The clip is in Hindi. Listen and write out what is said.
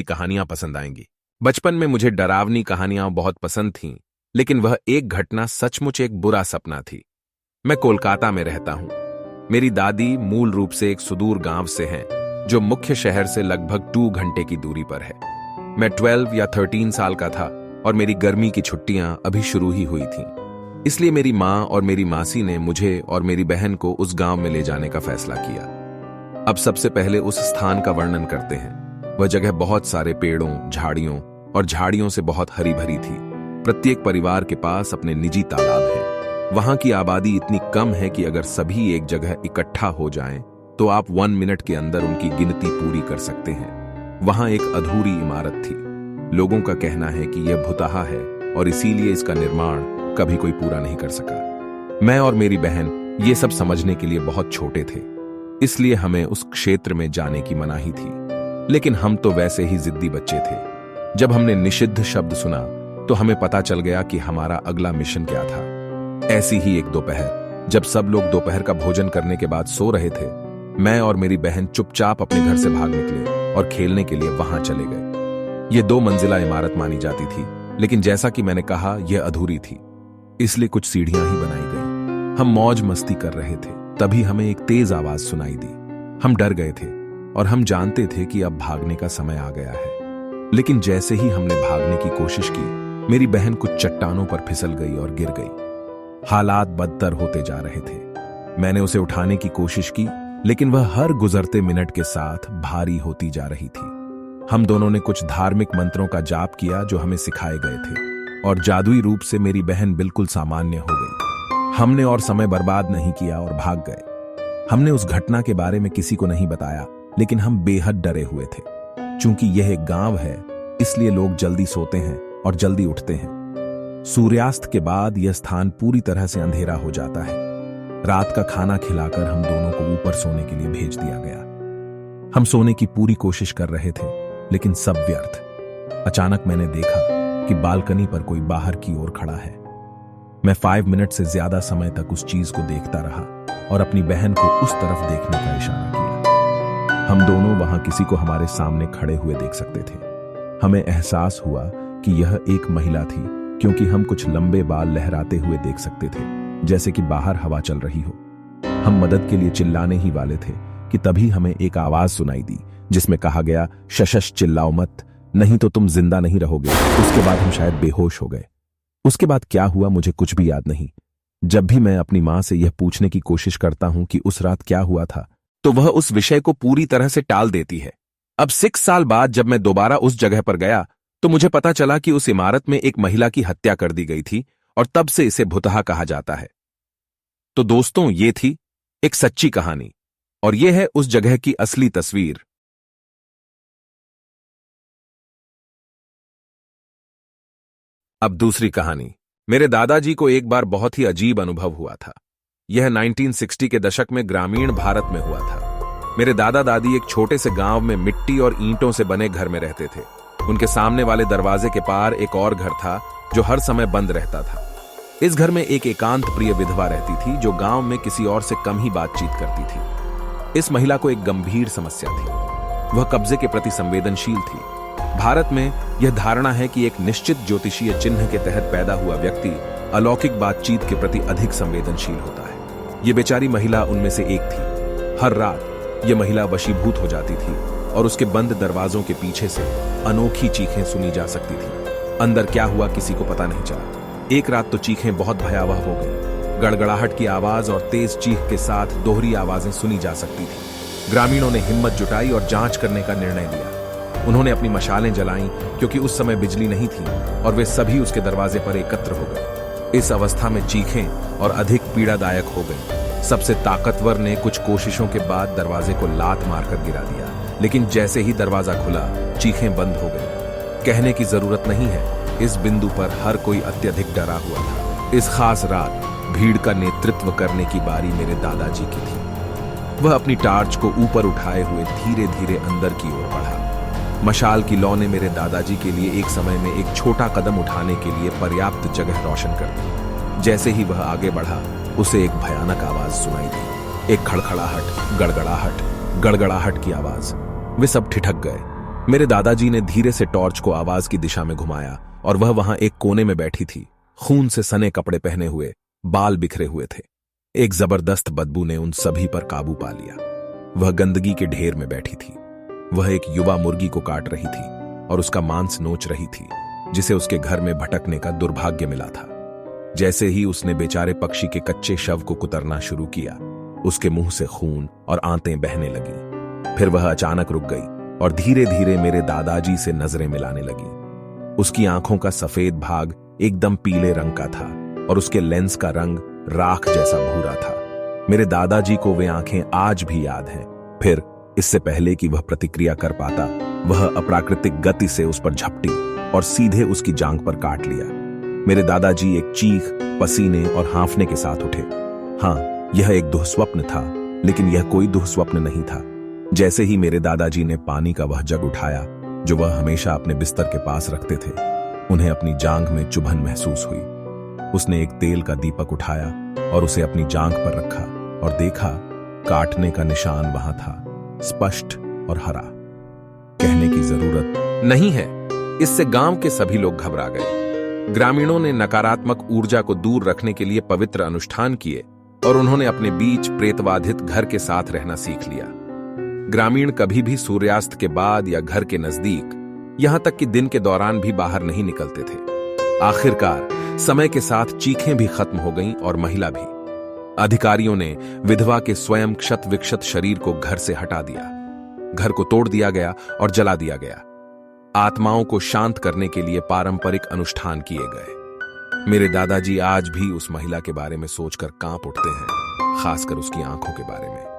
कहानियां पसंद आएंगी। बचपन में मुझे डरावनी कहानियां बहुत पसंद थीं, लेकिन वह एक घटना सचमुच एक बुरा सपना थी। मैं कोलकाता में रहता हूं। मेरी दादी मूल रूप से एक सुदूर गांव से हैं, जो मुख्य शहर से लगभग 2 घंटे की दूरी पर है। मैं 12 या 13 साल का था और मेरी गर्मी की छुट्टियां अभी शुरू ही हुई थीं। इसलिए मेरी माँ और मेरी मासी ने मुझे और मेरी बहन को उस गांव में ले जाने का फैसला किया। अब सबसे पहले उस स्थान का वर्णन करते हैं। वह जगह बहुत सारे पेड़ों, झाड़ियों और झाड़ियों से बहुत हरी भरी थी। प्रत्येक परिवार के पास अपने निजी तालाब है। वहां की आबादी इतनी कम है कि अगर सभी एक जगह इकट्ठा हो जाएं, तो आप 1 मिनट के अंदर उनकी गिनती पूरी कर सकते हैं। वहां एक अधूरी इमारत थी। लोगों का कहना है कि यह भुतहा है और इसीलिए इसका निर्माण कभी कोई पूरा नहीं कर सका। मैं और मेरी बहन ये सब समझने के लिए बहुत छोटे थे, इसलिए हमें उस क्षेत्र में जाने की मनाही थी। लेकिन हम तो वैसे ही जिद्दी बच्चे थे। जब हमने निषिद्ध शब्द सुना तो हमें पता चल गया कि हमारा अगला मिशन क्या था। ऐसी ही एक दोपहर, जब सब लोग दोपहर का भोजन करने के बाद सो रहे थे, मैं और मेरी बहन चुपचाप अपने घर से भाग निकले और खेलने के लिए वहां चले गए। ये 2 मंजिला इमारत मानी जाती थी, लेकिन जैसा कि मैंने कहा, यह अधूरी थी, इसलिए कुछ सीढ़ियां ही बनाई गई। हम मौज मस्ती कर रहे थे, तभी हमें एक तेज आवाज सुनाई दी। हम डर गए थे और हम जानते थे कि अब भागने का समय आ गया है। लेकिन जैसे ही हमने भागने की कोशिश की, मेरी बहन कुछ चट्टानों पर फिसल गई और गिर गई। हालात बदतर होते जा रहे थे। मैंने उसे उठाने की कोशिश की, लेकिन वह हर गुजरते मिनट के साथ भारी होती जा रही थी। हम दोनों ने कुछ धार्मिक मंत्रों का जाप किया जो हमें सिखाए गए थे, और जादुई रूप से मेरी बहन बिल्कुल सामान्य हो गई। हमने और समय बर्बाद नहीं किया और भाग गए। हमने उस घटना के बारे में किसी को नहीं बताया, लेकिन हम बेहद डरे हुए थे। चूंकि यह एक गांव है, इसलिए लोग जल्दी सोते हैं और जल्दी उठते हैं। सूर्यास्त के बाद यह स्थान पूरी तरह से अंधेरा हो जाता है। रात का खाना खिलाकर हम दोनों को ऊपर सोने के लिए भेज दिया गया। हम सोने की पूरी कोशिश कर रहे थे, लेकिन सब व्यर्थ। अचानक मैंने देखा कि बालकनी पर कोई बाहर की ओर खड़ा है। मैं 5 मिनट से ज्यादा समय तक उस चीज को देखता रहा और अपनी बहन को उस तरफ देखने का इशारा किया। हम दोनों वहां किसी को हमारे सामने खड़े हुए देख सकते थे। हमें एहसास हुआ कि यह एक महिला थी, क्योंकि हम कुछ लंबे बाल लहराते हुए देख सकते थे, जैसे कि बाहर हवा चल रही हो। हम मदद के लिए चिल्लाने ही वाले थे कि तभी हमें एक आवाज सुनाई दी, जिसमें कहा गया, शशश चिल्लाओ मत, नहीं तो तुम जिंदा नहीं रहोगे। उसके बाद हम शायद बेहोश हो गए। उसके बाद क्या हुआ मुझे कुछ भी याद नहीं। जब भी मैं अपनी मां से यह पूछने की कोशिश करता हूं कि उस रात क्या हुआ था, तो वह उस विषय को पूरी तरह से टाल देती है। अब 6 साल बाद जब मैं दोबारा उस जगह पर गया, तो मुझे पता चला कि उस इमारत में एक महिला की हत्या कर दी गई थी, और तब से इसे भुतहा कहा जाता है। तो दोस्तों, ये थी एक सच्ची कहानी, और यह है उस जगह की असली तस्वीर। अब दूसरी कहानी। मेरे दादाजी को एक बार बहुत ही अजीब अनुभव हुआ था। यह 1960 के दशक में ग्रामीण भारत में हुआ था। मेरे दादा दादी एक छोटे से गांव में मिट्टी और ईंटों से बने घर में रहते थे। उनके सामने वाले दरवाजे के पार एक और घर था जो हर समय बंद रहता था। इस घर में एक एकांत प्रिय विधवा रहती थी, जो गांव में किसी और से कम ही बातचीत करती थी। इस महिला को एक गंभीर समस्या थी। वह कब्जे के प्रति संवेदनशील थी। भारत में यह धारणा है कि एक निश्चित ज्योतिषीय चिन्ह के तहत पैदा हुआ व्यक्ति अलौकिक बातचीत के प्रति अधिक संवेदनशील होता है। यह बेचारी महिला उनमें से एक थी। हर रात यह महिला वशीभूत हो जाती थी और उसके बंद दरवाजों के पीछे से अनोखी चीखें सुनी जा सकती थी। अंदर क्या हुआ किसी को पता नहीं चला। एक रात तो चीखें बहुत भयावह हो गई। गड़गड़ाहट की आवाज और तेज चीख के साथ दोहरी आवाजें सुनी जा सकती थी। ग्रामीणों ने हिम्मत जुटाई और जांच करने का निर्णय लिया। उन्होंने अपनी मशालें जलाईं, क्योंकि उस समय बिजली नहीं थी, और वे सभी उसके दरवाजे पर एकत्र हो गए। इस अवस्था में चीखें और अधिक पीड़ादायक हो गई। सबसे ताकतवर ने कुछ कोशिशों के बाद दरवाजे को लात मारकर गिरा दिया, लेकिन जैसे ही दरवाजा खुला, चीखें बंद हो गई। कहने की जरूरत नहीं है, इस बिंदु पर हर कोई अत्यधिक डरा हुआ था। इस खास रात भीड़ का नेतृत्व करने की बारी मेरे दादाजी की थी। वह अपनी टार्च को ऊपर उठाए हुए धीरे धीरे अंदर की ओर बढ़ा। मशाल की लौ ने मेरे दादाजी के लिए एक समय में एक छोटा कदम उठाने के लिए पर्याप्त जगह रोशन कर दी। जैसे ही वह आगे बढ़ा, उसे एक भयानक आवाज सुनाई दी। एक खड़खड़ाहट, गड़गड़ाहट, गड़गड़ाहट की आवाज। वे सब ठिठक गए। मेरे दादाजी ने धीरे से टॉर्च को आवाज की दिशा में घुमाया और वह वहां एक कोने में बैठी थी, खून से सने कपड़े पहने हुए, बाल बिखरे हुए थे। एक जबरदस्त बदबू ने उन सभी पर काबू पा लिया। वह गंदगी के ढेर में बैठी थी। वह एक युवा मुर्गी को काट रही थी और उसका मांस नोच रही थी, जिसे उसके घर में भटकने का दुर्भाग्य मिला था। जैसे ही उसने बेचारे पक्षी के कच्चे शव को कुतरना शुरू किया, उसके मुंह से खून और आंतें बहने लगी। फिर वह अचानक रुक गई और धीरे धीरे मेरे दादाजी से नजरें मिलाने लगी। उसकी आंखों का सफेद भाग एकदम पीले रंग का था और उसके लेंस का रंग राख जैसा भूरा था। मेरे दादाजी को वे आंखें आज भी याद हैं। फिर इससे पहले कि वह प्रतिक्रिया कर पाता, वह अप्राकृतिक गति से उस पर झपटी और सीधे उसकी जांघ पर काट लिया। मेरे दादाजी एक चीख, पसीने और हांफने के साथ उठे। हाँ, यह एक दुःस्वप्न था, लेकिन यह कोई दुःस्वप्न नहीं था। जैसे ही मेरे दादाजी ने पानी का वह जग उठाया जो वह हमेशा अपने बिस्तर के पास रखते थे, उन्हें अपनी जांघ में चुभन महसूस हुई। उसने एक तेल का दीपक उठाया और उसे अपनी जांघ पर रखा और देखा, काटने का निशान वहां था, स्पष्ट और हरा। कहने की जरूरत नहीं है, इससे गांव के सभी लोग घबरा गए। ग्रामीणों ने नकारात्मक ऊर्जा को दूर रखने के लिए पवित्र अनुष्ठान किए और उन्होंने अपने बीच प्रेतबाधित घर के साथ रहना सीख लिया। ग्रामीण कभी भी सूर्यास्त के बाद या घर के नजदीक, यहां तक कि दिन के दौरान भी बाहर नहीं निकलते थे। आखिरकार समय के साथ चीखें भी खत्म हो गईं और महिला भी। अधिकारियों ने विधवा के स्वयं क्षत विक्षत शरीर को घर से हटा दिया। घर को तोड़ दिया गया और जला दिया गया। आत्माओं को शांत करने के लिए पारंपरिक अनुष्ठान किए गए। मेरे दादाजी आज भी उस महिला के बारे में सोचकर कांप उठते हैं, खासकर उसकी आंखों के बारे में।